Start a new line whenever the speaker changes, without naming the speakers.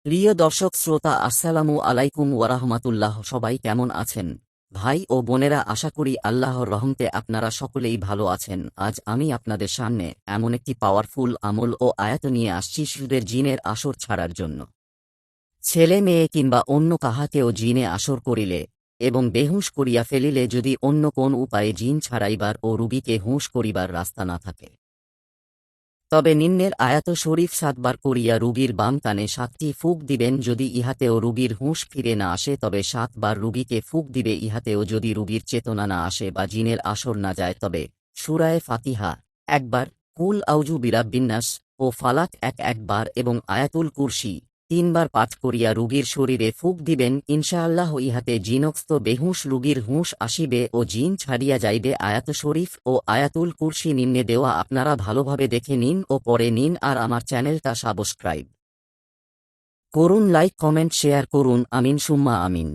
প্রিয় দর্শক শ্রোতা, আসসালামু আলাইকুম ওয়ারাহমাতুল্লাহ। সবাই কেমন আছেন ভাই ও বোনেরা? আশা করি আল্লাহর রহমতে আপনারা সকলেই ভালো আছেন। আজ আমি আপনাদের সামনে এমন একটি পাওয়ারফুল আমল ও আয়াত নিয়ে আসছি সুদের জিনের আসর ছাড়ার জন্য। ছেলে মেয়ে কিংবা অন্য কাহাকেও জিনে আসর করিলে এবং বেহুশ করিয়া ফেলিলে, যদি অন্য কোন উপায়ে জিন ছাড়াইবার ও রুগীকে হুঁশ করিবার রাস্তা না থাকে, তবে নিম্নের আয়াত শরীফ ৭ বার করিয়া রুগীর বাম কানে ৭টি ফুঁক দিবেন। যদি ইহাতেও রুগীর হুঁশ ফিরে না আসে তবে ৭ বার রুগীকে ফুঁক দিবে। ইহাতেও যদি রুগীর চেতনা না আসে বা জিনের আসর না যায় তবে সূরায়ে ফাতিহা একবার, কুল আউযু বিরাব্বিন্নাস ও ফালাক একবার এবং আয়াতুল কুরসি ৩ বার পাঠ করিয়া রুগীর শরীরে ফুঁক দিবেন। ইনশাআল্লাহ ইহাতে জিনস্ত বেহুশ রুগীর হুঁশ আসিবে ও জিন ছাড়িয়া যাইবে। আয়াত শরীফ ও আয়াতুল কুরসি নিম্নে দেওয়া, আপনারা ভালোভাবে দেখে নিন ও পড়ে নিন, আর আমার চ্যানেলটা সাবস্ক্রাইব করুন, লাইক কমেন্ট শেয়ার করুন। আমিন সুম্মা আমিন।